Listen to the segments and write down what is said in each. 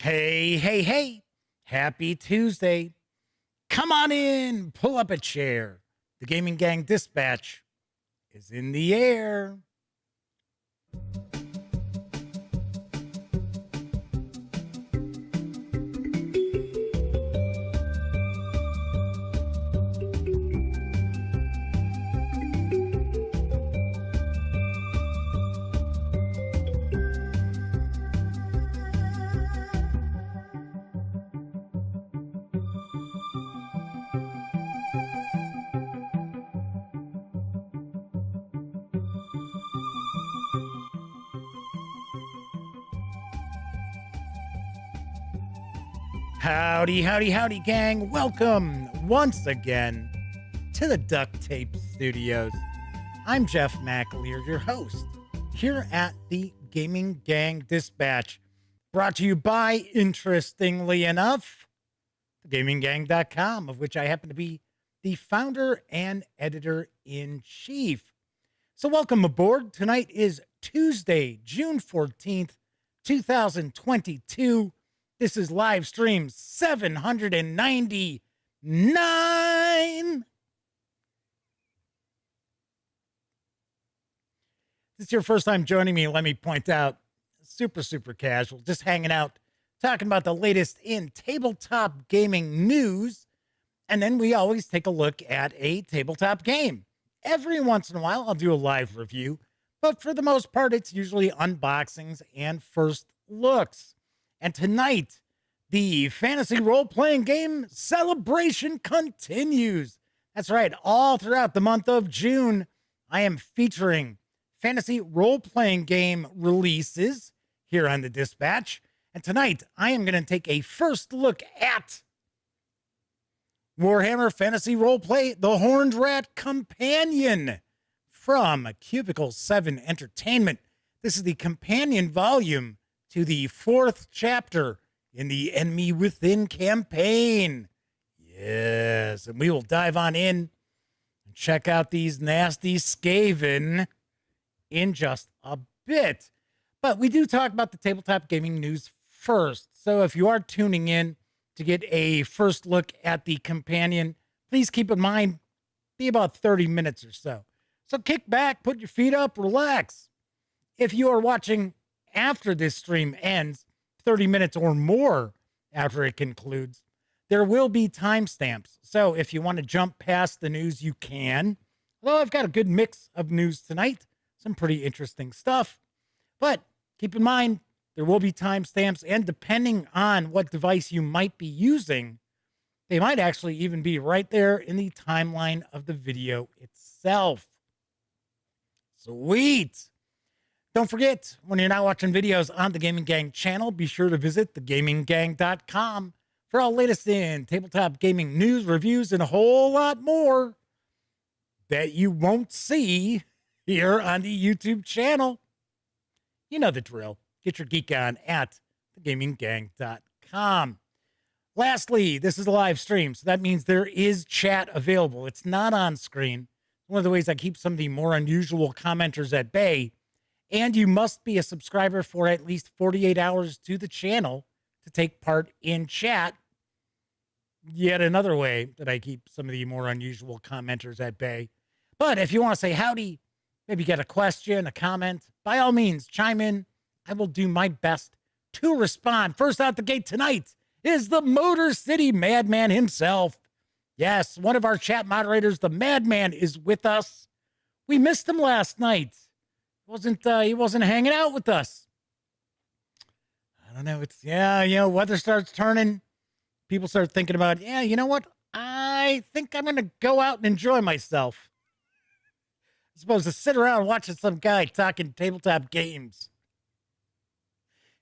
Hey, hey, hey. Happy Tuesday. Come on in, pull up a chair. The Gaming Gang Dispatch is in the air. Howdy, howdy, howdy, gang. Welcome once again to the Duct Tape Studios. I'm Jeff McAleer, your host, here at the Gaming Gang Dispatch, brought to you by, interestingly enough, thegaminggang.com, of which I happen to be the founder and editor-in-chief. So welcome aboard. Tonight is Tuesday, June 14th, 2022. This is live stream 799. If this is your first time joining me, let me point out, super casual, just hanging out, talking about the latest in tabletop gaming news. And then we always take a look at a tabletop game. Every once in a while, I'll do a live review, but for the most part, it's usually unboxings and first looks. And tonight, the fantasy role-playing game celebration continues. That's right, all throughout the month of June, I am featuring fantasy role-playing game releases here on the Dispatch. And tonight, I am going to take a first look at Warhammer Fantasy Roleplay, The Horned Rat Companion from Cubicle 7 Entertainment. This is the companion volume to the fourth chapter in the Enemy Within campaign. Yes, and we will dive on in and check out these nasty Skaven in just a bit. But we do talk about the tabletop gaming news first. So if you are tuning in to get a first look at the companion, please keep in mind, be about 30 minutes or so. So kick back, put your feet up, relax. If you are watching after this stream ends, 30 minutes or more after it concludes, there will be timestamps. So if you want to jump past the news, you can. Well, I've got a good mix of news tonight, some pretty interesting stuff. But keep in mind, there will be timestamps, and depending on what device you might be using, they might actually even be right there in the timeline of the video itself. Sweet. Don't forget, when you're not watching videos on the Gaming Gang channel, be sure to visit thegaminggang.com for all latest in tabletop gaming news, reviews, and a whole lot more that you won't see here on the YouTube channel. You know the drill. Get your geek on at thegaminggang.com. Lastly, this is a live stream, so that means there is chat available. It's not on screen. One of the ways I keep some of the more unusual commenters at bay. And you must be a subscriber for at least 48 hours to the channel to take part in chat. Yet another way that I keep some of the more unusual commenters at bay. But if you want to say howdy, maybe get a question, a comment, by all means, chime in. I will do my best to respond. First out the gate tonight is the Motor City Madman himself. Yes, one of our chat moderators, the Madman, is with us. We missed him last night. He wasn't hanging out with us. I don't know. Weather starts turning. People start thinking about, you know what? I think I'm going to go out and enjoy myself. As opposed to sit around watching some guy talking tabletop games.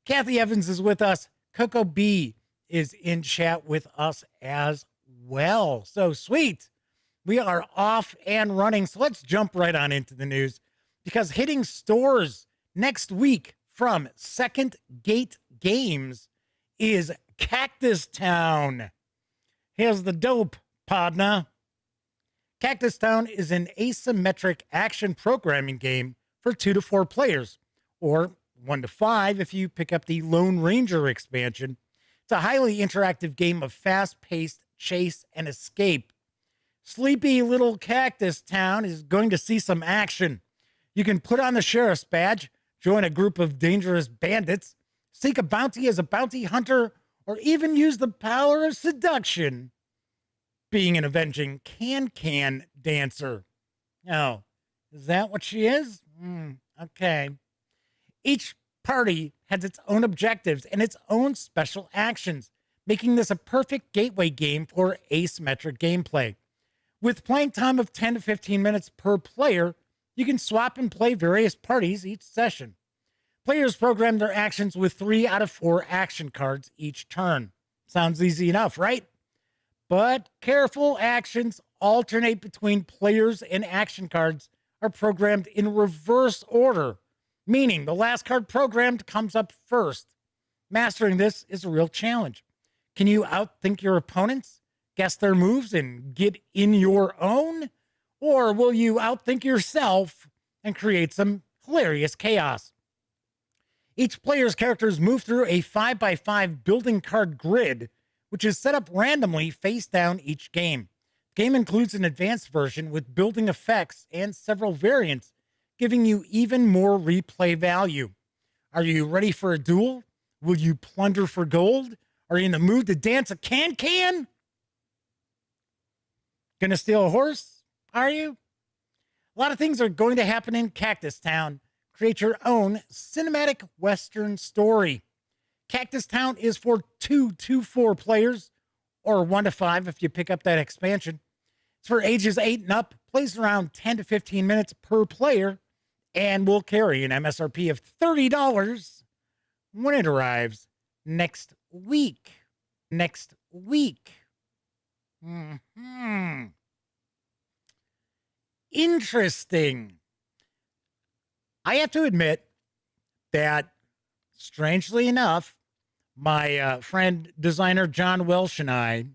Kathy Evans is with us. Coco B is in chat with us as well. So sweet. We are off and running. So let's jump right on into the news. Because hitting stores next week from Second Gate Games is Cactus Town. Here's the dope, partner. Cactus Town is an asymmetric action programming game for 2 to 4 players, or 1 to 5 if you pick up the Lone Ranger expansion, It's a highly interactive game of fast-paced chase and escape. Sleepy little cactus town is going to see some action. You can put on the sheriff's badge, join a group of dangerous bandits, seek a bounty as a bounty hunter, or even use the power of seduction, being an avenging can-can dancer. Oh, is that what she is? Okay. Each party has its own objectives and its own special actions, making this a perfect gateway game for asymmetric gameplay. With playing time of 10 to 15 minutes per player, you can swap and play various parties each session. Players program their actions with 3 out of 4 action cards each turn. Sounds easy enough, right? But careful, actions alternate between players, and action cards are programmed in reverse order, meaning the last card programmed comes up first. Mastering this is a real challenge. Can you outthink your opponents, guess their moves, and get in your own? Or will you outthink yourself and create some hilarious chaos? Each player's characters move through a 5x5 building card grid, which is set up randomly face down each game. The game includes an advanced version with building effects and several variants, giving you even more replay value. Are you ready for a duel? Will you plunder for gold? Are you in the mood to dance a can-can? Gonna steal a horse? Are you? A lot of things are going to happen in Cactus Town. Create your own cinematic Western story. Cactus Town is for 2 to 4 players, or 1 to 5 if you pick up that expansion. It's for ages 8 and up, plays around 10 to 15 minutes per player, and will carry an MSRP of $30 when it arrives next week. Next week. Interesting. I have to admit that, strangely enough, my friend designer John Welsh and I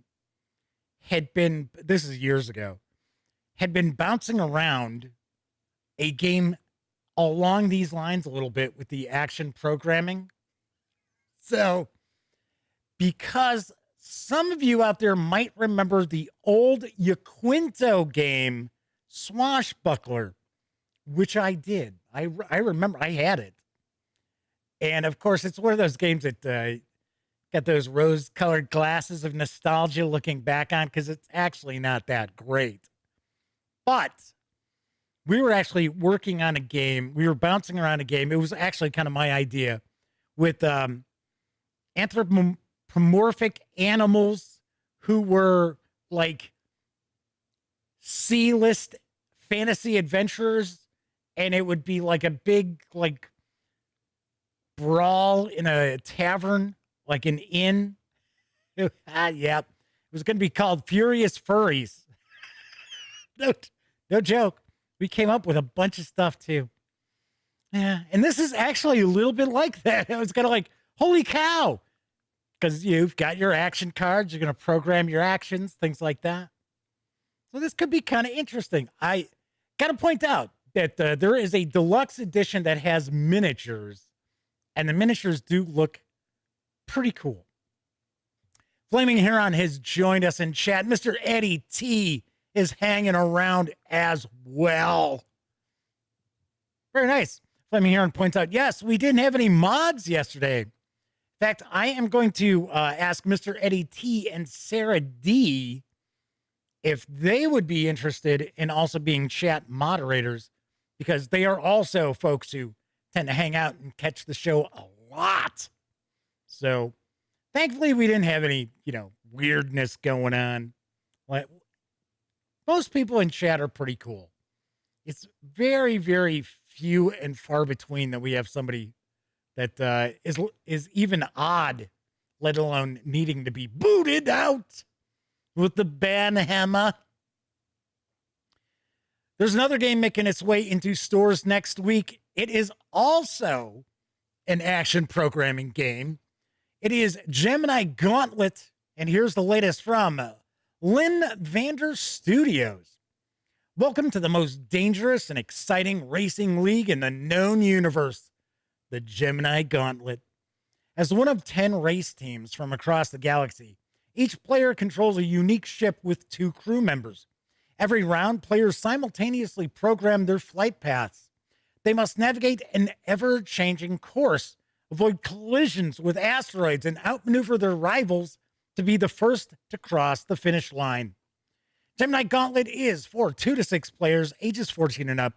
had been, this is years ago, had been bouncing around a game along these lines a little bit with the action programming. So, because some of you out there might remember the old Yaquinto game, Swashbuckler, which I did. I remember I had it. And of course, it's one of those games that got those rose-colored glasses of nostalgia looking back on, because it's actually not that great. But we were actually working on a game. We were bouncing around a game. It was actually kind of my idea with anthropomorphic animals who were like C-list fantasy adventurers. And it would be like a big, like, brawl in a tavern, like an inn. Yeah. It was going to be called Furious Furries. No joke. We came up with a bunch of stuff, too. Yeah. And this is actually a little bit like that. I was kind of like, holy cow. Because you've got your action cards. You're going to program your actions, things like that. So this could be kind of interesting. I got to point out that there is a deluxe edition that has miniatures, and the miniatures do look pretty cool. Flaming Heron has joined us in chat. Mr. Eddie T is hanging around as well. Very nice. Flaming Heron points out, yes, we didn't have any mods yesterday. In fact, I am going to ask Mr. Eddie T and Sarah D if they would be interested in also being chat moderators, because they are also folks who tend to hang out and catch the show a lot. So thankfully we didn't have any, weirdness going on. Most people in chat are pretty cool. It's very, very few and far between that we have somebody that is even odd, let alone needing to be booted out with the ban hammer. There's another game making its way into stores next week. It is also an action programming game. It is Gemini Gauntlet, and here's the latest from Lynnvander Studios. Welcome to the most dangerous and exciting racing league in the known universe, the Gemini Gauntlet. As one of 10 race teams from across the galaxy, each player controls a unique ship with 2 crew members. Every round, players simultaneously program their flight paths. They must navigate an ever-changing course, avoid collisions with asteroids, and outmaneuver their rivals to be the first to cross the finish line. Gemini Gauntlet is for 2 to 6 players, ages 14 and up.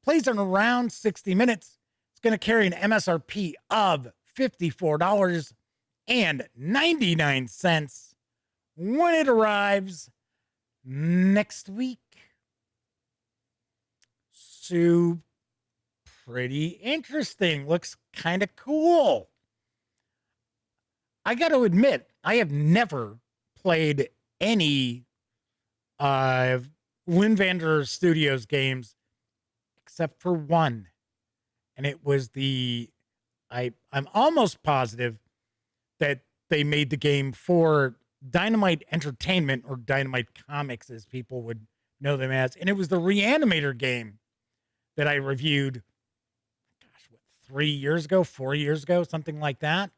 Plays in around 60 minutes. It's going to carry an MSRP of $54.99 when it arrives next week. So pretty interesting. Looks kind of cool. I got to admit, I have never played any Lynnvander Studios games except for one. And it was I'm almost positive that they made the game for Dynamite Entertainment, or Dynamite Comics as people would know them as. And it was the Reanimator game that I reviewed, 4 years ago, something like that.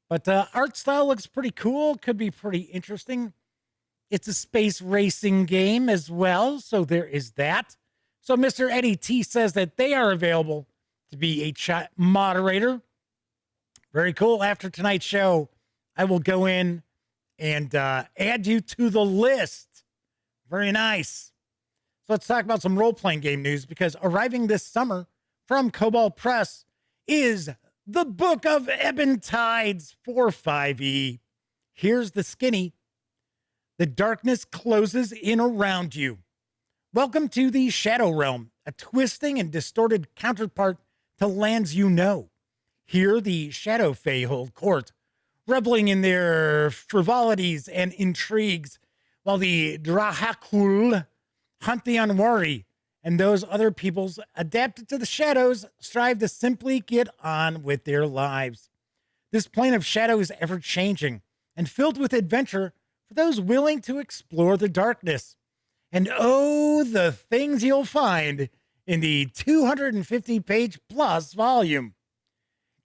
But art style looks pretty cool. Could be pretty interesting. It's a space racing game as well, so there is that. So Mr. Eddie T says that they are available to be a chat moderator. Very cool. After tonight's show, I will go in and add you to the list. Very nice. So let's talk about some role-playing game news, because arriving this summer from Kobold Press is the Book of Ebon Tides for 5e. Here's the skinny. The darkness closes in around you. Welcome to the Shadow Realm, a twisting and distorted counterpart to lands you know. Here, the Shadow Fae hold court, reveling in their frivolities and intrigues, while the Drahakul hunt the unwary, and those other peoples adapted to the shadows strive to simply get on with their lives. This plane of shadow is ever-changing and filled with adventure for those willing to explore the darkness. And oh, the things you'll find in the 250-page plus volume.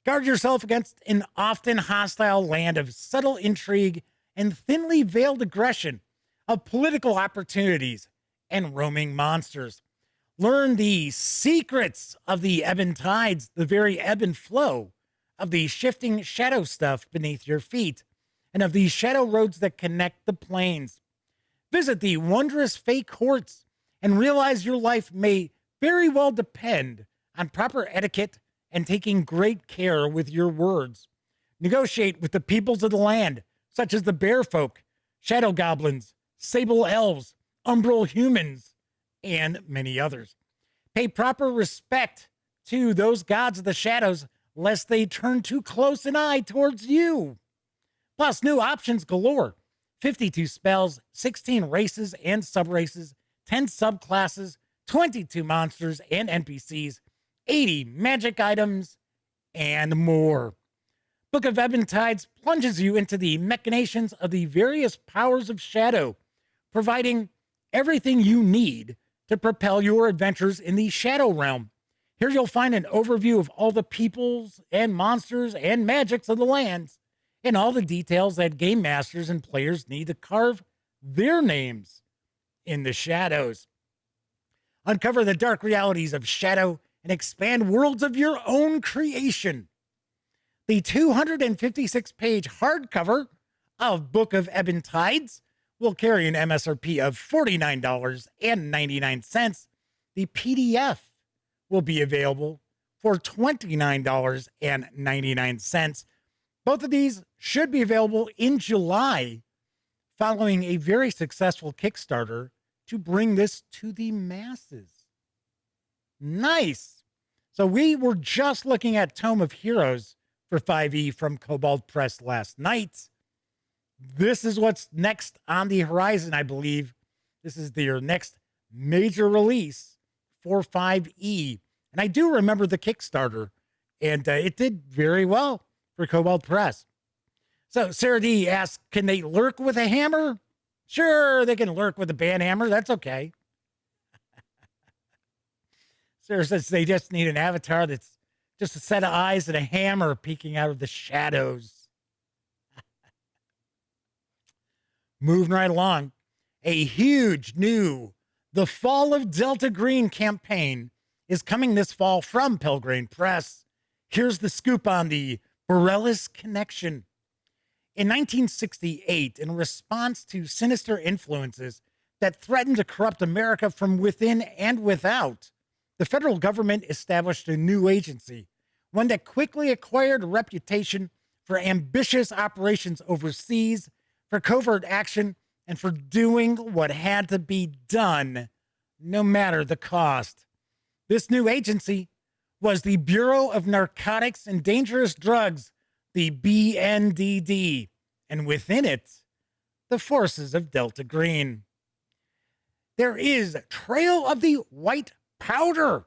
Guard yourself against an often hostile land of subtle intrigue and thinly veiled aggression, of political opportunities and roaming monsters. Learn the secrets of the ebon tides, the very ebb and flow of the shifting shadow stuff beneath your feet, and of the shadow roads that connect the planes. Visit the wondrous Fae courts and realize your life may very well depend on proper etiquette and taking great care with your words. Negotiate with the peoples of the land, such as the bear folk, shadow goblins, sable elves, umbral humans, and many others. Pay proper respect to those gods of the shadows, lest they turn too close an eye towards you. Plus, new options galore. 52 spells, 16 races and subraces, 10 subclasses, 22 monsters and NPCs, 80 magic items, and more. Book of Ebon Tides plunges you into the machinations of the various powers of shadow, providing everything you need to propel your adventures in the Shadow Realm. Here you'll find an overview of all the peoples and monsters and magics of the lands, and all the details that game masters and players need to carve their names in the shadows. Uncover the dark realities of shadow and expand worlds of your own creation. The 256-page hardcover of Book of Ebon Tides will carry an MSRP of $49.99. The PDF will be available for $29.99. Both of these should be available in July, following a very successful Kickstarter to bring this to the masses. Nice. So we were just looking at Tome of Heroes for 5e from Kobold Press last night. This is what's next on the horizon, I believe. This is their next major release for 5e. And I do remember the Kickstarter, and it did very well for Kobold Press. So Sarah D asks, can they lurk with a hammer? Sure, they can lurk with a band hammer. That's okay. Sarah says they just need an avatar that's Just a set of eyes and a hammer peeking out of the shadows. Moving right along, a huge new The Fall of Delta Green campaign is coming this fall from Pelgrane Press. Here's the scoop on the Borellus connection. In 1968, in response to sinister influences that threatened to corrupt America from within and without, the federal government established a new agency, one that quickly acquired a reputation for ambitious operations overseas, for covert action, and for doing what had to be done, no matter the cost. This new agency was the Bureau of Narcotics and Dangerous Drugs, the BNDD, and within it, the forces of Delta Green. There is Trail of the White Powder.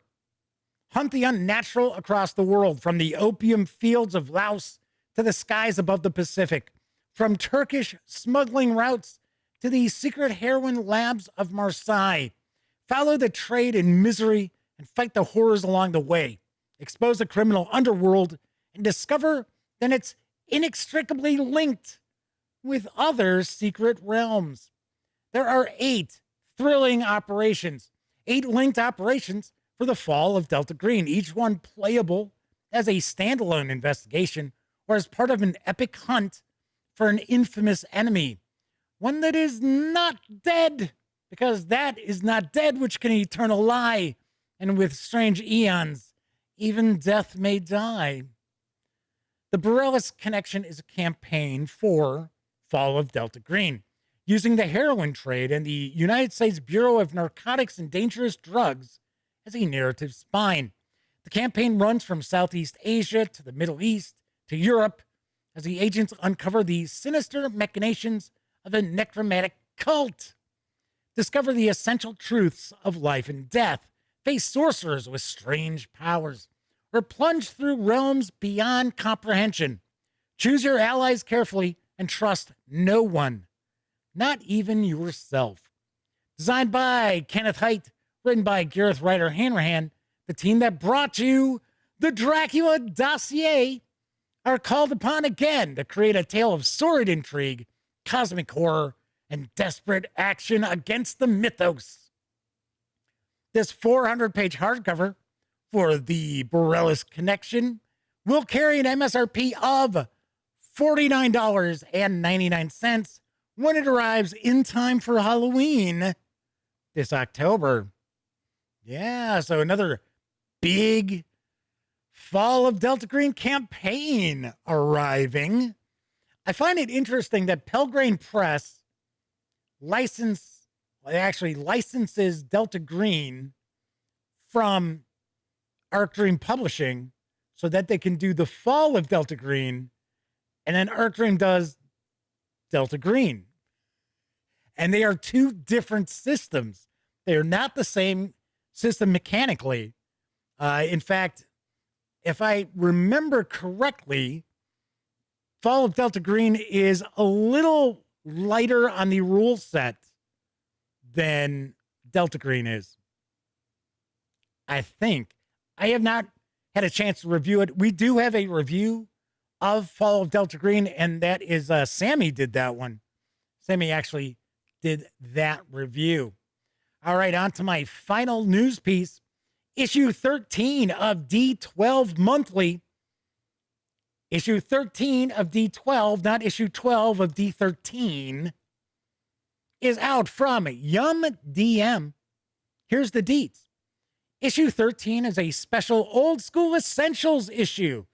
Hunt the unnatural across the world, from the opium fields of Laos to the skies above the Pacific, from Turkish smuggling routes to the secret heroin labs of Marseille. Follow the trade in misery and fight the horrors along the way. Expose the criminal underworld and discover that it's inextricably linked with other secret realms. There are 8 thrilling operations, 8 linked operations for the fall of Delta Green, each one playable as a standalone investigation or as part of an epic hunt for an infamous enemy, one that is not dead, because that is not dead which can eternal lie, and with strange eons, even death may die. The Borellus connection is a campaign for Fall of Delta Green, using the heroin trade and the United States Bureau of Narcotics and Dangerous Drugs as a narrative spine. The campaign runs from Southeast Asia to the Middle East to Europe as the agents uncover the sinister machinations of a necromantic cult, discover the essential truths of life and death, face sorcerers with strange powers, or plunge through realms beyond comprehension. Choose your allies carefully and trust no one, not even yourself. Designed by Kenneth Haidt, written by Gareth Ryder Hanrahan, the team that brought you the Dracula dossier are called upon again to create a tale of sordid intrigue, cosmic horror, and desperate action against the mythos. This 400-page hardcover for the Borellus Connection will carry an MSRP of $49.99 when it arrives in time for Halloween this October. Yeah, so another big Fall of Delta Green campaign arriving. I find it interesting that Pelgrane Press licenses Delta Green from Arc Dream Publishing so that they can do the Fall of Delta Green, and then Arc Dream does Delta Green. And they are 2 different systems. They are not the same system mechanically. In fact, if I remember correctly, Fall of Delta Green is a little lighter on the rule set than Delta Green is. I think. I have not had a chance to review it. We do have a review of Fall of Delta Green, and that is Sammy did that one. Sammy actually did that review. All right, on to my final news piece. Issue 13 of D12 Monthly. Issue 13 of D12, not issue 12 of D13, is out from Yum DM. Here's the deets. Issue 13 is a special Old School Essentials issue.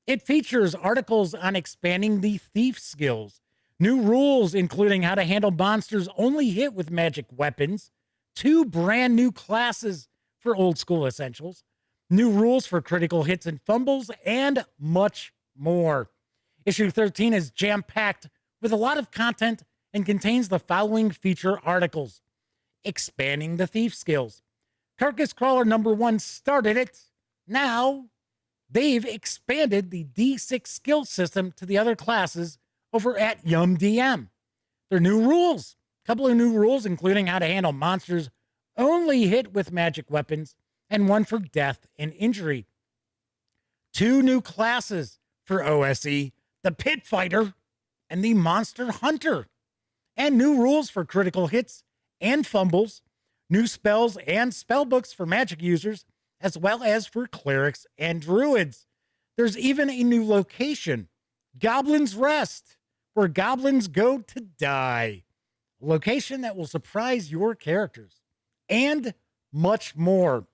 It features articles on expanding the thief skills, new rules including how to handle monsters only hit with magic weapons, 2 brand new classes for Old School Essentials, new rules for critical hits and fumbles, and much more. Issue 13 is jam-packed with a lot of content and contains the following feature articles. Expanding the thief skills. Carcass Crawler number 1 started it. Now, they've expanded the D6 skill system to the other classes over at Yum DM. There are new rules. A couple of new rules, including how to handle monsters only hit with magic weapons, and one for death and injury. 2 new classes for OSE, the Pit Fighter and the Monster Hunter, and new rules for critical hits and fumbles, new spells and spell books for magic users, as well as for clerics and druids. There's even a new location, Goblin's Rest, where goblins go to die. A location that will surprise your characters, and much more.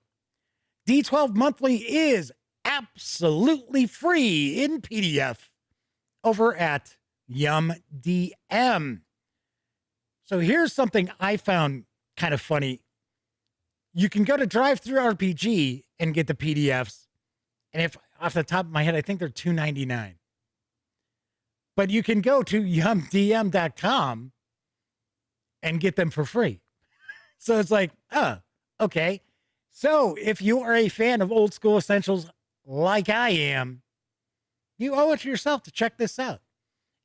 D12 Monthly is absolutely free in PDF over at YumDM. So here's something I found kind of funny. You can go to DrivThruRPG and get the PDFs. And if off the top of my head, I think they're $2.99. But you can go to yumdm.com and get them for free. So it's like, oh, okay. So if you are a fan of old school essentials like I am, you owe it to yourself to check this out.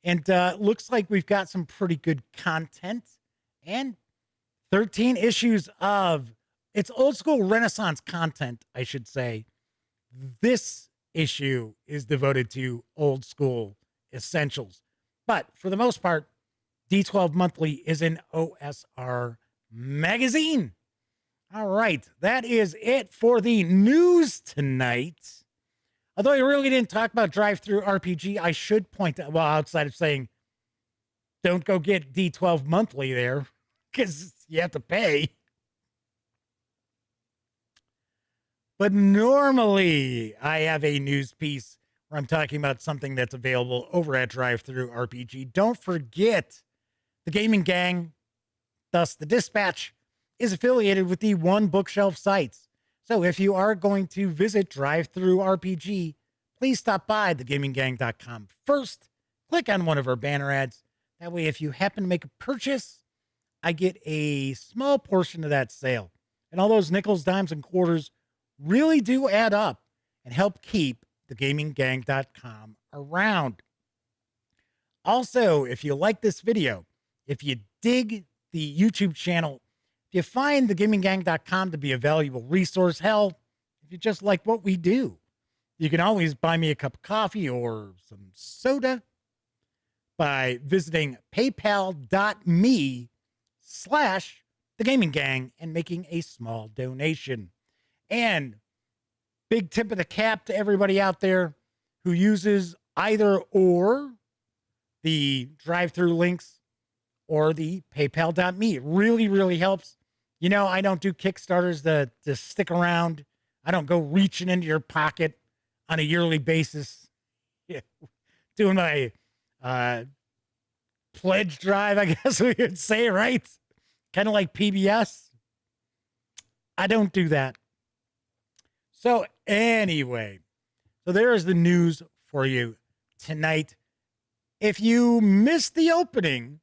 And looks like we've got some pretty good content and 13 issues of, it's old school Renaissance content, I should say. This issue is devoted to old school essentials. But for the most part, D12 Monthly is an OSR magazine. All right, that is it for the news tonight. Although I really didn't talk about DrivThruRPG, I should point out, well, outside of saying, don't go get D12 Monthly there, because you have to pay. But normally, I have a news piece where I'm talking about something that's available over at DrivThruRPG. Don't forget, the Gaming Gang, thus the Dispatch, is affiliated with the One Bookshelf sites. So if you are going to visit DrivThruRPG, please stop by thegaminggang.com first. Click on one of our banner ads. That way, if you happen to make a purchase, I get a small portion of that sale. And all those nickels, dimes, and quarters really do add up and help keep thegaminggang.com around. Also, if you like this video, if you dig the YouTube channel, if you find thegaminggang.com to be a valuable resource, hell, if you just like what we do, you can always buy me a cup of coffee or some soda by visiting paypal.me/thegaminggang and making a small donation. And big tip of the cap to everybody out there who uses either or the drive-through links or the paypal.me. It really, really helps. You know, I don't do Kickstarters to stick around. I don't go reaching into your pocket on a yearly basis. Yeah. Doing my pledge drive, I guess we could say, right? Kind of like PBS. I don't do that. So anyway, so there is the news for you tonight. If you missed the opening,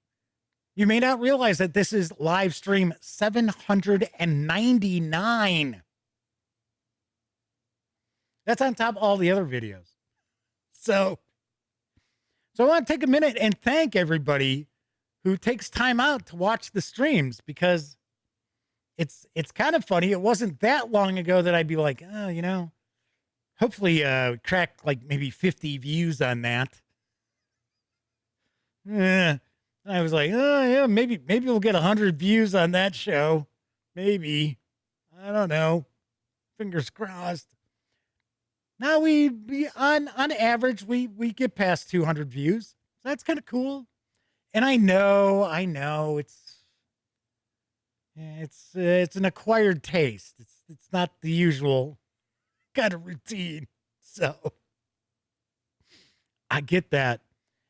you may not realize that this is live stream 799. That's on top of all the other videos. So I want to take a minute and thank everybody who takes time out to watch the streams, because it's kind of funny. It wasn't that long ago that I'd be like, oh, you know, hopefully crack like maybe 50 views on that. I was like, oh yeah, maybe we'll get 100 views on that show. Maybe. I don't know. Fingers crossed. Now we on average we get past 200 views. So that's kind of cool. And I know it's an acquired taste. It's not the usual kind of routine. So I get that.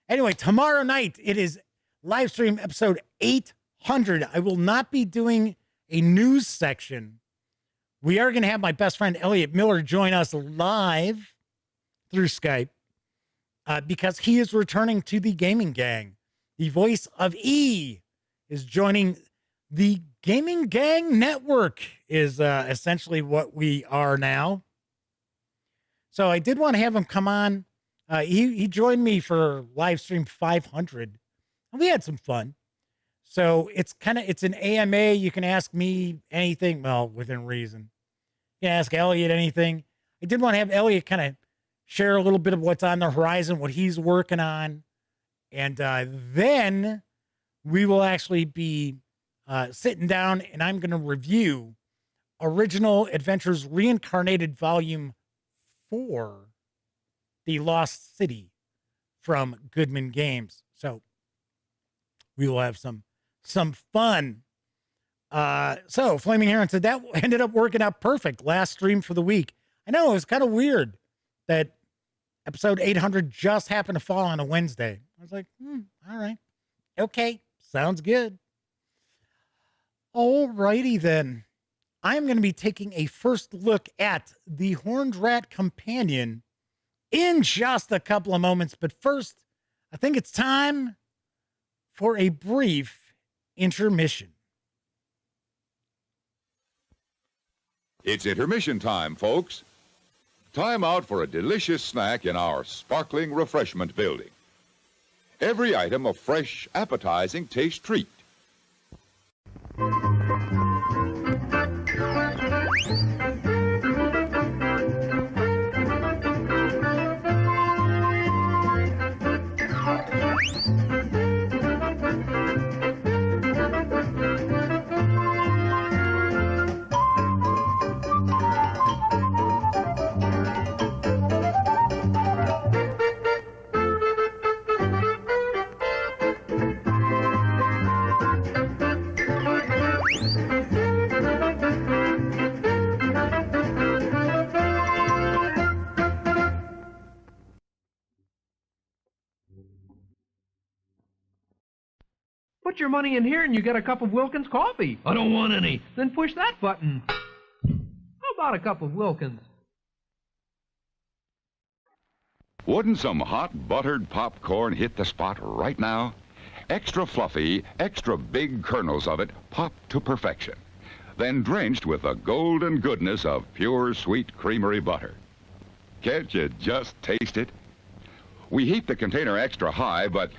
Anyway, tomorrow night it is live stream episode 800. I will not be doing a news section. We are going to have my best friend Elliot Miller join us live through Skype because he is returning to the Gaming Gang. The voice of E is joining the Gaming Gang Network, is essentially what we are now. So I did want to have him come on. He joined me for live stream 500. And we had some fun. So it's an AMA. You can ask me anything, well, within reason. You can ask Elliot anything. I did want to have Elliot kind of share a little bit of what's on the horizon, what he's working on. And then we will actually be sitting down and I'm going to review Original Adventures Reincarnated Volume 4, The Lost City from Goodman Games. So we will have some fun. So Flaming Heron said that ended up working out perfect. Last stream for the week. I know, it was kind of weird that episode 800 just happened to fall on a Wednesday. I was like, all right. Okay, sounds good. All righty then. I'm going to be taking a first look at the Horned Rat Companion in just a couple of moments. But first, I think it's time for a brief intermission. It's intermission time, folks. Time out for a delicious snack in our sparkling refreshment building. Every item a fresh, appetizing taste treat. Put your money in here and you get a cup of Wilkins coffee. I don't want any. Then push that button. How about a cup of Wilkins? Wouldn't some hot buttered popcorn hit the spot right now? Extra fluffy, extra big kernels of it popped to perfection. Then drenched with the golden goodness of pure sweet creamery butter. Can't you just taste it? We heat the container extra high, but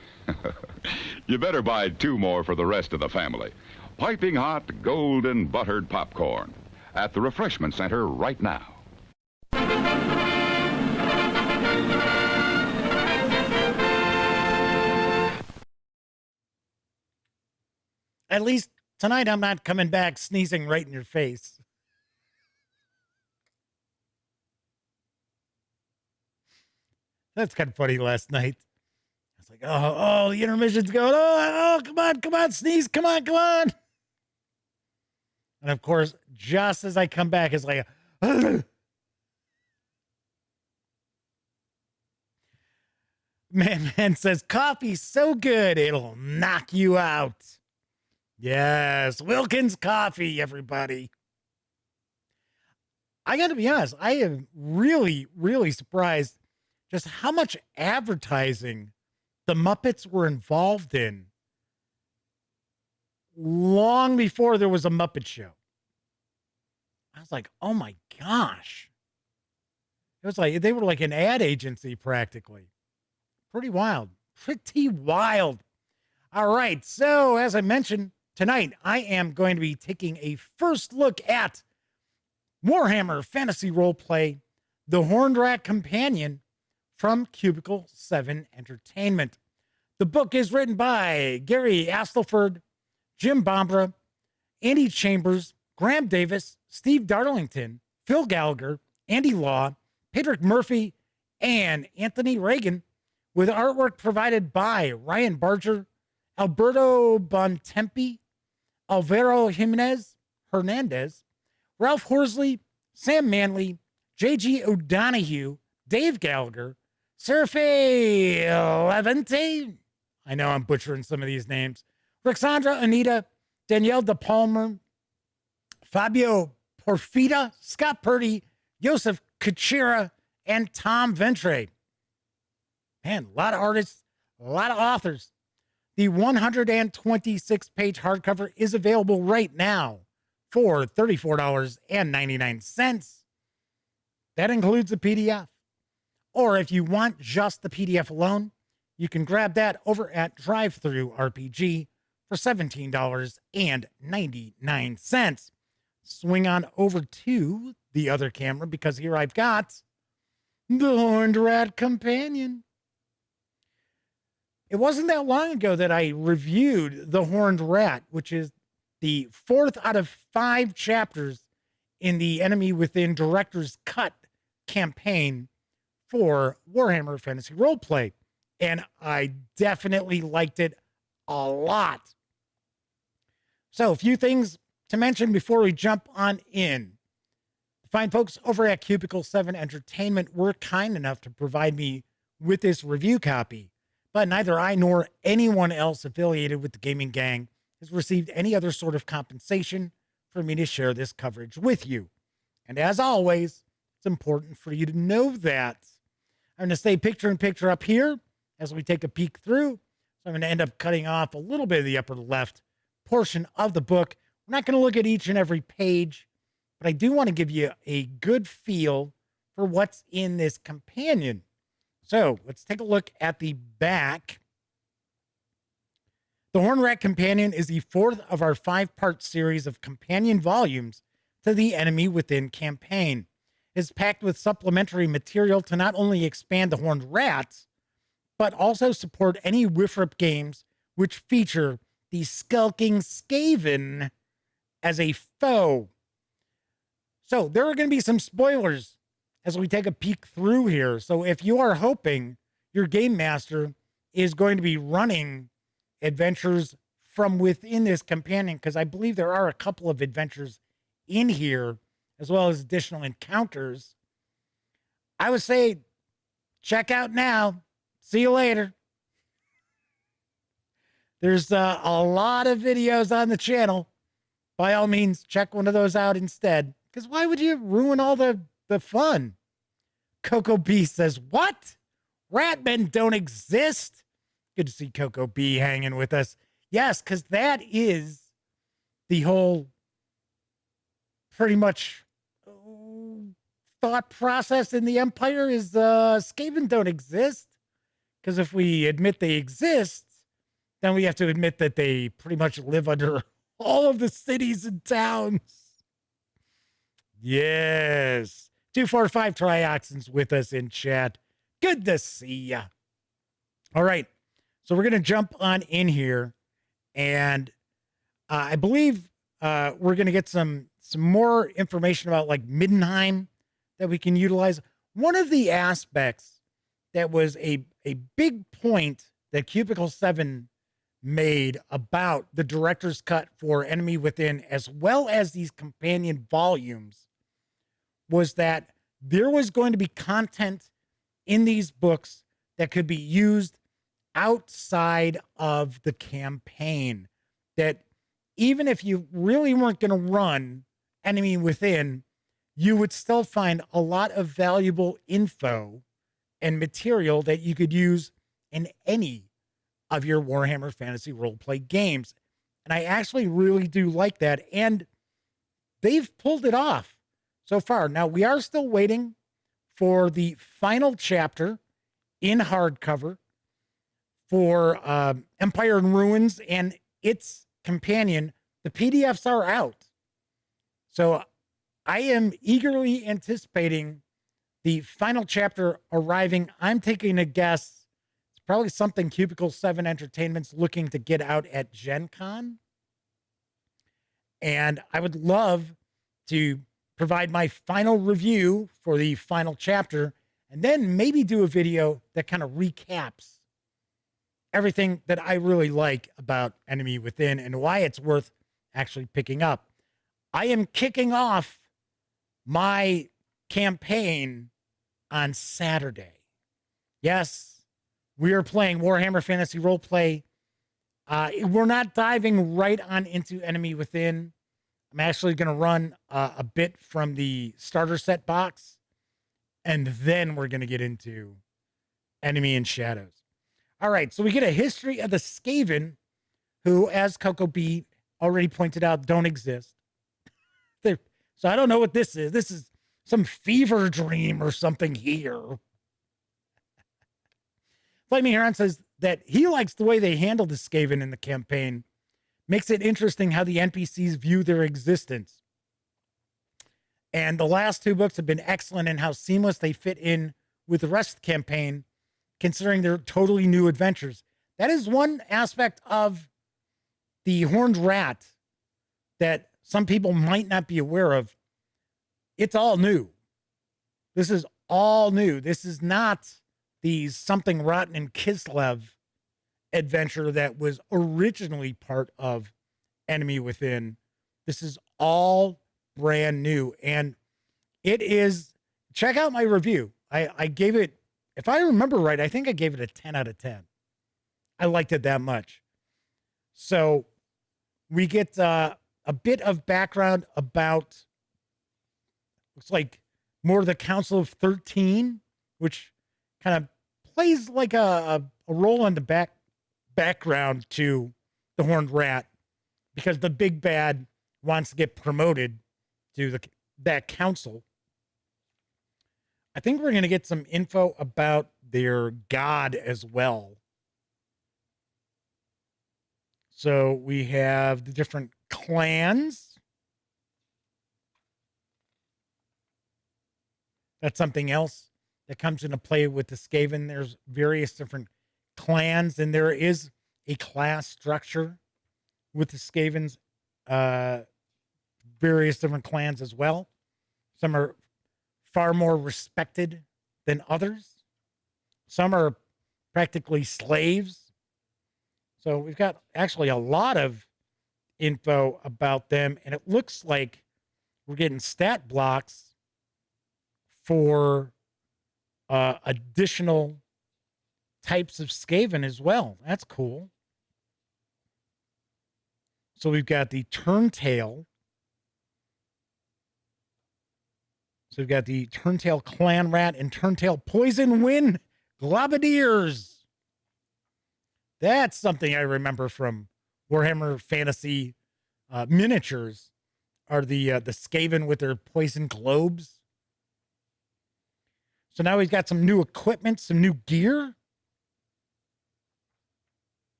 you better buy 2 more for the rest of the family. Piping hot, golden buttered popcorn at the refreshment center right now. At least tonight I'm not coming back sneezing right in your face. That's kind of funny last night. I was like, oh, the intermission's going, oh, come on, sneeze, come on. And of course, just as I come back, it's like, Man says, coffee's so good, it'll knock you out. Yes, Wilkins coffee, everybody. I got to be honest, I am really, really surprised just how much advertising the Muppets were involved in long before there was a Muppet Show. I was like, oh my gosh. It was like, they were like an ad agency practically. Pretty wild. All right. So as I mentioned, tonight I am going to be taking a first look at Warhammer Fantasy Roleplay, The Horned Rat Companion from Cubicle 7 Entertainment. The book is written by Gary Astleford, Jim Bombra, Andy Chambers, Graham Davis, Steve Darlington, Phil Gallagher, Andy Law, Patrick Murphy, and Anthony Reagan, with artwork provided by Ryan Barger, Alberto Bontempi, Alvaro Hernandez, Ralph Horsley, Sam Manley, J.G. O'Donohue, Dave Gallagher, Serafé Levente, I know I'm butchering some of these names, Rexandra Anita, Danielle De Palmer, Fabio Porfida, Scott Purdy, Joseph Kuchera, and Tom Ventre. Man, a lot of artists, a lot of authors. The 126-page hardcover is available right now for $34.99. That includes the PDF. Or if you want just the PDF alone, you can grab that over at DrivThruRPG for $17.99. Swing on over to the other camera because here I've got The Horned Rat Companion. It wasn't that long ago that I reviewed The Horned Rat, which is the 4th out of 5 chapters in the Enemy Within Director's Cut campaign for Warhammer Fantasy Roleplay. And I definitely liked it a lot. So, a few things to mention before we jump on in. The fine folks over at Cubicle 7 Entertainment were kind enough to provide me with this review copy, but neither I nor anyone else affiliated with the gaming gang has received any other sort of compensation for me to share this coverage with you. And as always, it's important for you to know that. I'm going to stay picture in picture up here as we take a peek through. So I'm going to end up cutting off a little bit of the upper left portion of the book. We're not going to look at each and every page, but I do want to give you a good feel for what's in this companion. So let's take a look at the back. The Horned Rat Companion is the 4th of our 5-part series of companion volumes to the Enemy Within campaign. It's packed with supplementary material to not only expand the Horned Rats, but also support any WFRP games which feature the skulking Skaven as a foe. So there are going to be some spoilers as we take a peek through here. So if you are hoping your game master is going to be running adventures from within this companion, because I believe there are a couple of adventures in here, as well as additional encounters, I would say check out now. See you later. There's a lot of videos on the channel. By all means, check one of those out instead, because why would you ruin all the fun? Coco B says, what? Ratmen don't exist? Good to see Coco B hanging with us. Yes, because that is the whole pretty much thought process in the Empire is Skaven don't exist. Because if we admit they exist, then we have to admit that they pretty much live under all of the cities and towns. Yes. 245 Trioxins with us in chat. Good to see ya. All right. So we're going to jump on in here. And I believe we're going to get some more information about like Middenheim that we can utilize. One of the aspects that was a big point that Cubicle 7 made about the director's cut for Enemy Within, as well as these companion volumes, was that there was going to be content in these books that could be used outside of the campaign, that even if you really weren't going to run Enemy Within, you would still find a lot of valuable info and material that you could use in any of your Warhammer Fantasy Roleplay games. And I actually really do like that. And they've pulled it off so far. Now, we are still waiting for the final chapter in hardcover for Empire in Ruins and its companion. The PDFs are out. So I am eagerly anticipating the final chapter arriving. I'm taking a guess. It's probably something Cubicle 7 Entertainment's looking to get out at Gen Con. And I would love to provide my final review for the final chapter, and then maybe do a video that kind of recaps everything that I really like about Enemy Within and why it's worth actually picking up. I am kicking off my campaign on Saturday. Yes, we are playing Warhammer Fantasy Roleplay. We're not diving right on into Enemy Within. I'm actually going to run a bit from the starter set box, and then we're going to get into Enemy in Shadows. All right, so we get a history of the Skaven, who, as Coco B already pointed out, don't exist. So I don't know what this is. This is some fever dream or something here. Flaming Heron says that he likes the way they handled the Skaven in the campaign. Makes it interesting how the NPCs view their existence. And the last two books have been excellent in how seamless they fit in with the rest of the campaign, considering they're totally new adventures. That is one aspect of the Horned Rat that some people might not be aware of. It's all new. This is all new. This is not the Something Rotten in Kislev adventure that was originally part of Enemy Within. This is all brand new. And it is, check out my review. I gave it, if I remember right, I think I gave it a 10 out of 10. I liked it that much. So we get a bit of background about, looks like more of the Council of 13, which kind of plays like a role in the background to the Horned Rat, because the big bad wants to get promoted to that council. I think we're going to get some info about their god as well. So we have the different clans. That's something else that comes into play with the Skaven. There's various different clans, and there is a class structure with the Skavens, various different clans as well. Some are far more respected than others. Some are practically slaves. So we've got actually a lot of info about them, and it looks like we're getting stat blocks for additional types of Skaven as well. That's cool. So we've got the Turntail. So we've got the Turntail Clan Rat and Turntail Poison Wind Globadiers. That's something I remember from Warhammer Fantasy miniatures, are the Skaven with their poison globes. So now we've got some new equipment, some new gear.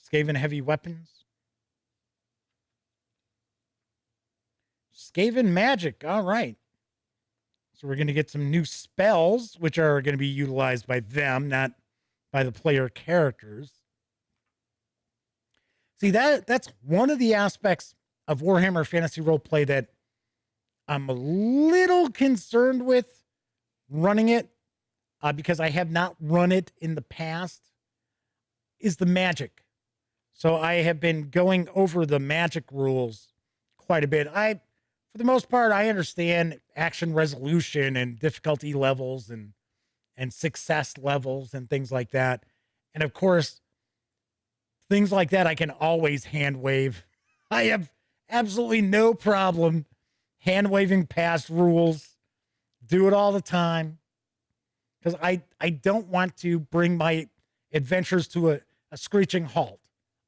Skaven heavy weapons. Skaven magic. All right. So we're going to get some new spells, which are going to be utilized by them, not by the player characters. See, that's one of the aspects of Warhammer Fantasy Roleplay that I'm a little concerned with running it, because I have not run it in the past, is the magic. So I have been going over the magic rules quite a bit. For the most part, I understand action resolution and difficulty levels and success levels and things like that. And of course, things like that I can always hand wave. I have absolutely no problem hand waving past rules. Do it all the time, because I don't want to bring my adventures to a screeching halt.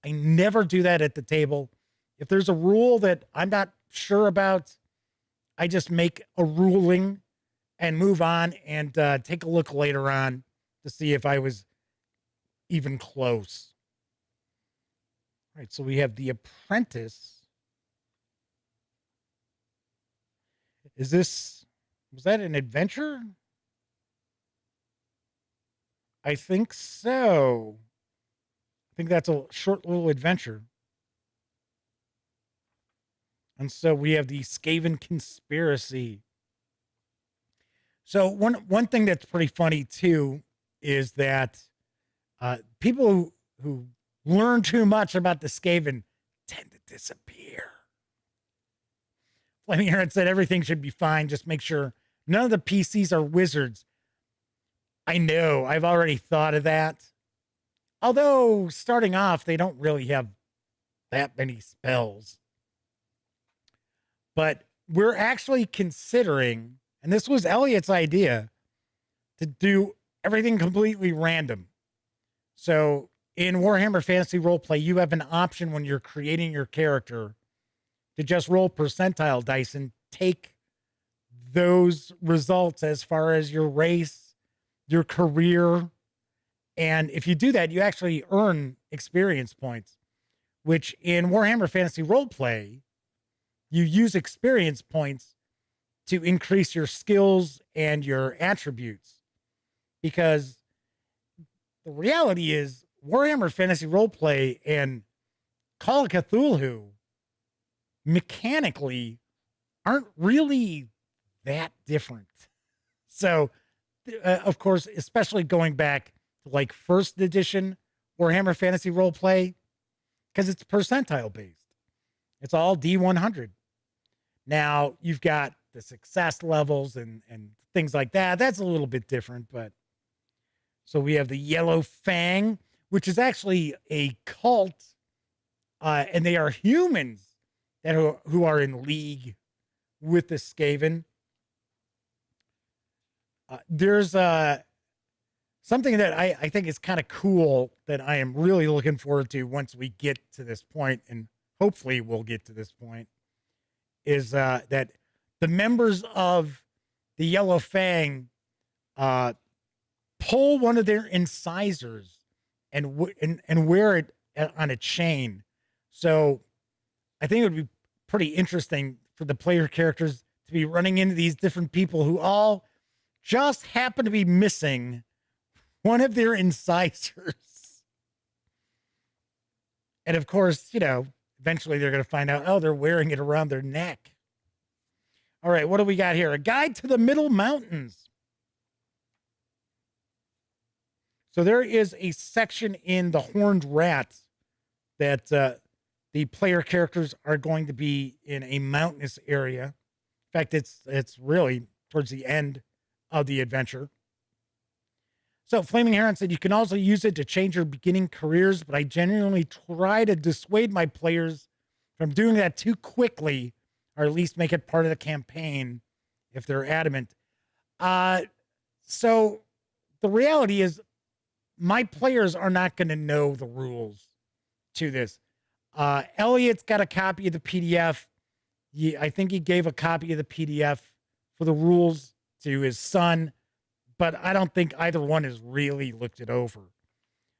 I never do that at the table. If there's a rule that I'm not sure about, I just make a ruling and move on and take a look later on to see if I was even close. All right, so we have the Apprentice. Was that an adventure? I think so. I think that's a short little adventure. And so we have the Skaven Conspiracy. So one thing that's pretty funny too is that people who learn too much about the Skaven tend to disappear. Flaming Heron said everything should be fine. Just make sure none of the PCs are wizards. I know. I've already thought of that. Although starting off, they don't really have that many spells. But we're actually considering, and this was Elliot's idea, to do everything completely random. So in Warhammer Fantasy Roleplay, you have an option when you're creating your character to just roll percentile dice and take those results as far as your race, your career. And if you do that, you actually earn experience points, which in Warhammer Fantasy Roleplay, you use experience points to increase your skills and your attributes. because the reality is Warhammer Fantasy Roleplay and Call of Cthulhu mechanically aren't really that different. So, of course, especially going back to like first edition Warhammer Fantasy Roleplay, because it's percentile based. It's all D100. Now you've got the success levels and things like that. That's a little bit different, but so we have the Yellow Fang, which is actually a cult, and they are humans that who are in league with the Skaven. There's something that I think is kind of cool that I am really looking forward to once we get to this point, and hopefully we'll get to this point, is that the members of the Yellow Fang pull one of their incisors and wear it on a chain. So I think it would be pretty interesting for the player characters to be running into these different people who all just happen to be missing one of their incisors. And of course, you know, eventually they're going to find out, oh, they're wearing it around their neck. All right, what do we got here? A guide to the Middle Mountains. So there is a section in the Horned Rat that the player characters are going to be in a mountainous area. In fact, it's really towards the end of the adventure. So Flaming Heron said, you can also use it to change your beginning careers, but I genuinely try to dissuade my players from doing that too quickly, or at least make it part of the campaign if they're adamant. So the reality is my players are not going to know the rules to this. Elliot's got a copy of the PDF. I think he gave a copy of the PDF for the rules to his son, but I don't think either one has really looked it over.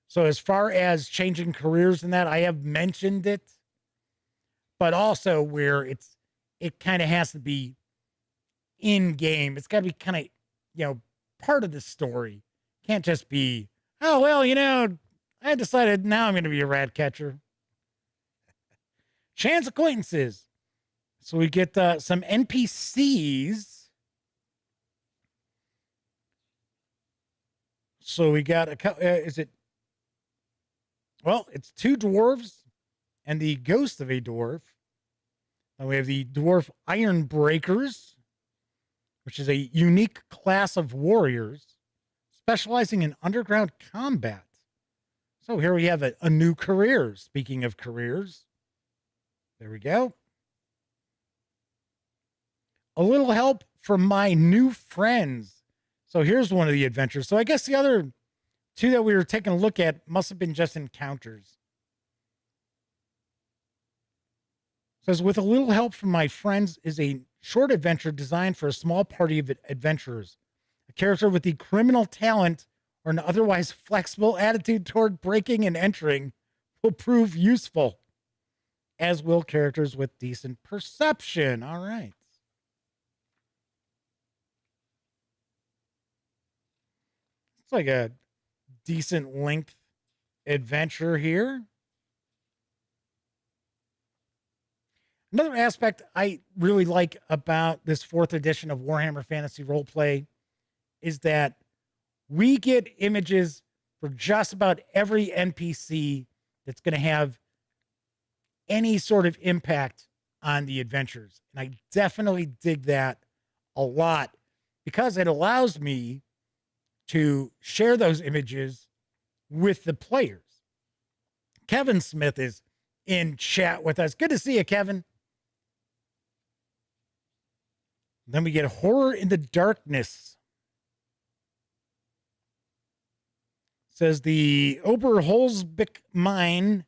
So as far as changing careers and that, I have mentioned it, but also where it kind of has to be in game. It's got to be kind of, you know, part of the story. Can't just be, oh, well, you know, I decided now I'm going to be a rat catcher. Chance acquaintances. So we get some NPCs. So we got it's two dwarves and the ghost of a dwarf. And we have the dwarf Iron Breakers, which is a unique class of warriors specializing in underground combat. So here we have a new career. Speaking of careers, there we go. A little help from my new friends. So here's one of the adventures. So I guess the other two that we were taking a look at must have been just encounters. It says, with a little help from my friends is a short adventure designed for a small party of adventurers. A character with the criminal talent or an otherwise flexible attitude toward breaking and entering will prove useful, as will characters with decent perception. All right. It's like a decent length adventure here. Another aspect I really like about this 4th edition of Warhammer Fantasy Roleplay is that we get images for just about every NPC that's going to have any sort of impact on the adventures. And I definitely dig that a lot because it allows me to share those images with the players. Kevin Smith is in chat with us. Good to see you, Kevin. Then we get Horror in the Darkness. It says the Oberholzbeck mine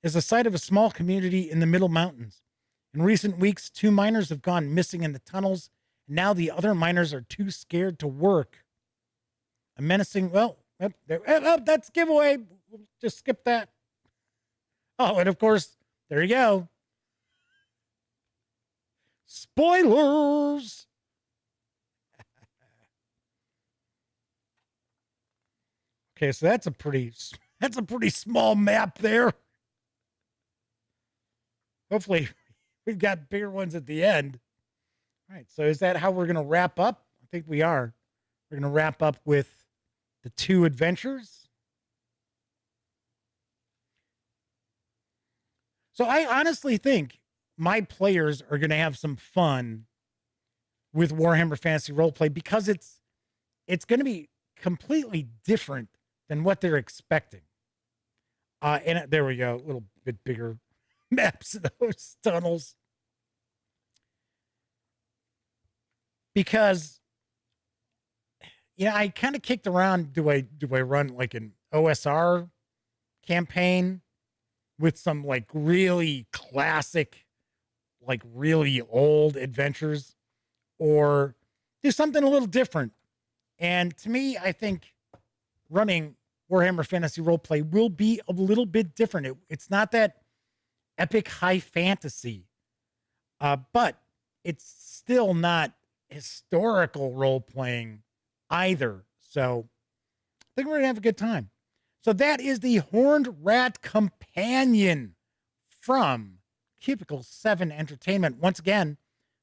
is the site of a small community in the Middle Mountains. In recent weeks, 2 miners have gone missing in the tunnels. And now the other miners are too scared to work. A menacing, that's giveaway. We'll just skip that. Oh, and of course, there you go. Spoilers. Okay, so that's a pretty small map there. Hopefully we've got bigger ones at the end. All right, so is that how we're going to wrap up? I think we are. We're going to wrap up with the 2 adventures. So I honestly think my players are going to have some fun with Warhammer Fantasy Roleplay because it's going to be completely different than what they're expecting. And there we go, a little bit bigger maps of those tunnels. Because, I kind of kicked around, do I run like an OSR campaign with some like really classic, like really old adventures, or do something a little different? And to me, I think running Warhammer Fantasy Roleplay will be a little bit different. It's not that epic high fantasy, but it's still not historical role playing either. So I think we're going to have a good time. So that is the Horned Rat Companion from Cubicle 7 Entertainment. Once again,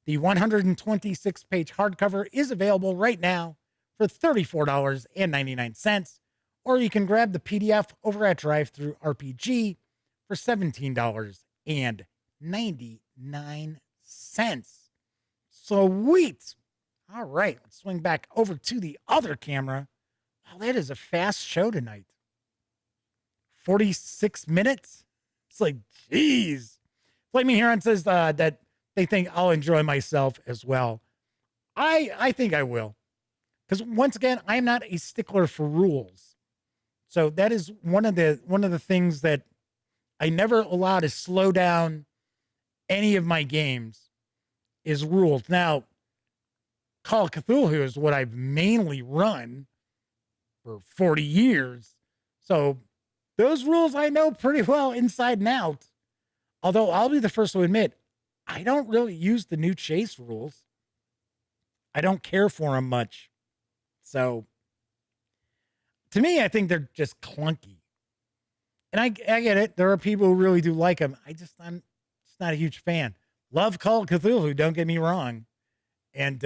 the 126-page hardcover is available right now for $34.99, or you can grab the PDF over at DrivThruRPG for $17.99. Sweet. All right, let's swing back over to the other camera. Wow, that is a fast show tonight. 46 minutes? It's like, geez. Flaming Heron says that they think I'll enjoy myself as well. I think I will. Because once again, I'm not a stickler for rules. So that is one of the things that I never allow to slow down any of my games is rules. Now, Call of Cthulhu is what I've mainly run for 40 years. So those rules I know pretty well inside and out. Although I'll be the first to admit, I don't really use the new chase rules. I don't care for them much. So to me, I think they're just clunky. And I get it. There are people who really do like them. I'm just not a huge fan. Love Call of Cthulhu, don't get me wrong. And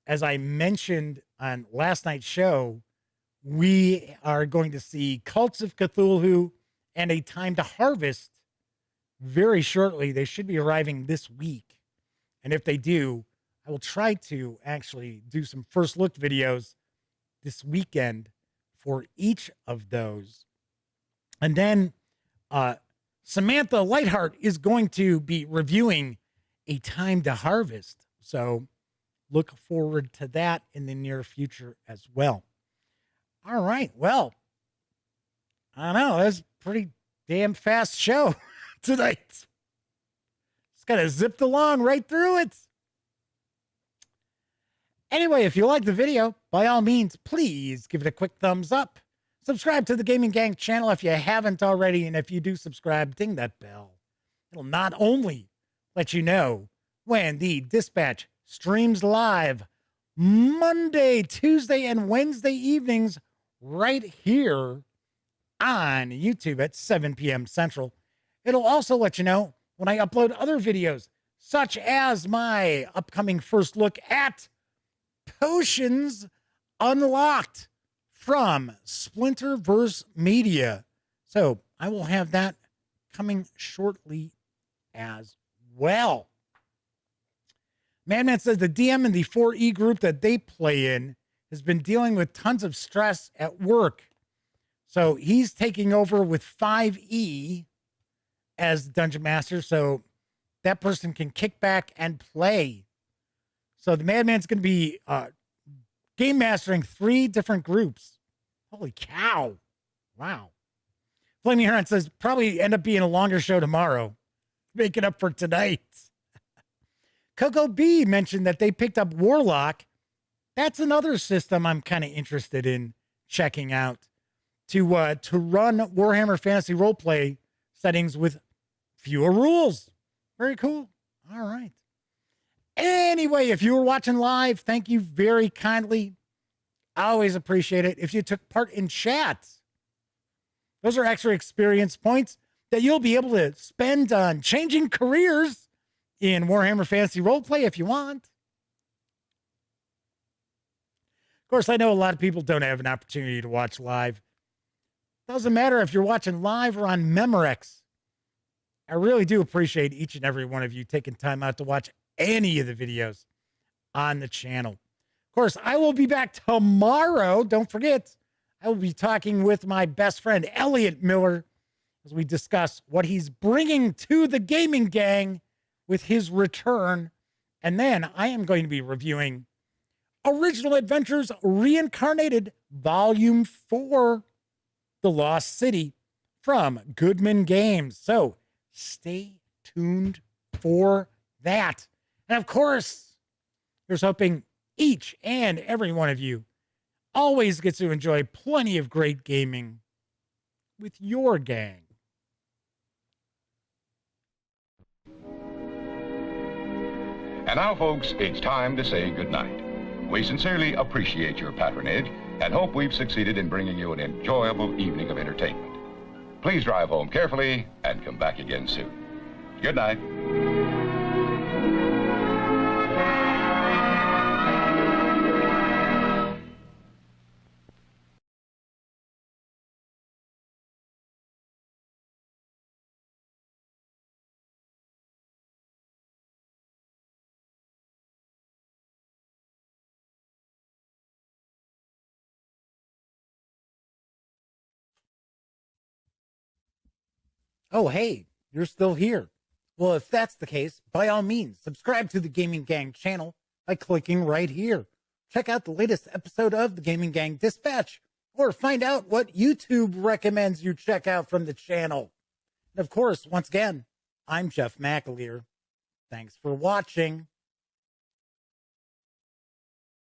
as I mentioned on last night's show, we are going to see Cults of Cthulhu and A Time to Harvest very shortly. They should be arriving this week. And if they do, I will try to actually do some first look videos this weekend for each of those. And then Samantha Lightheart is going to be reviewing A Time to Harvest. So look forward to that in the near future as well. All right. Well, I don't know. That's a pretty damn fast show tonight. Just kind of zipped along right through it. Anyway, if you like the video, by all means, please give it a quick thumbs up. Subscribe to the Gaming Gang channel if you haven't already. And if you do subscribe, ding that bell. It'll not only let you know when the Dispatch streams live Monday, Tuesday, and Wednesday evenings right here on YouTube at 7 p.m. Central. It'll also let you know when I upload other videos, such as my upcoming first look at Potions Unlocked from Splinterverse Media. So I will have that coming shortly as well. Madman says the DM in the 4E group that they play in has been dealing with tons of stress at work. So he's taking over with 5E as Dungeon Master. So that person can kick back and play. So the Madman's going to be game mastering 3 different groups. Holy cow. Wow. Flaming Heron says probably end up being a longer show tomorrow. Make it up for tonight. Coco B mentioned that they picked up Warlock. That's another system I'm kind of interested in checking out to run Warhammer Fantasy Roleplay settings with fewer rules. Very cool. All right. Anyway, if you were watching live, thank you very kindly. I always appreciate it if you took part in chat. Those are extra experience points that you'll be able to spend on changing careers in Warhammer Fantasy Roleplay if you want. Of course, I know a lot of people don't have an opportunity to watch live. Doesn't matter if you're watching live or on Memorex. I really do appreciate each and every one of you taking time out to watch any of the videos on the channel. Of course, I will be back tomorrow. Don't forget, I will be talking with my best friend, Elliot Miller, as we discuss what he's bringing to the gaming gang with his return. And then I am going to be reviewing Original Adventures Reincarnated Volume 4, The Lost City, from Goodman Games. So stay tuned for that. And of course, here's hoping each and every one of you always gets to enjoy plenty of great gaming with your gang. And now, folks, it's time to say goodnight. We sincerely appreciate your patronage and hope we've succeeded in bringing you an enjoyable evening of entertainment. Please drive home carefully and come back again soon. Good night. Oh, hey, you're still here. Well, if that's the case, by all means, subscribe to the Gaming Gang channel by clicking right here. Check out the latest episode of the Gaming Gang Dispatch, or find out what YouTube recommends you check out from the channel. And of course, once again, I'm Jeff McAleer. Thanks for watching.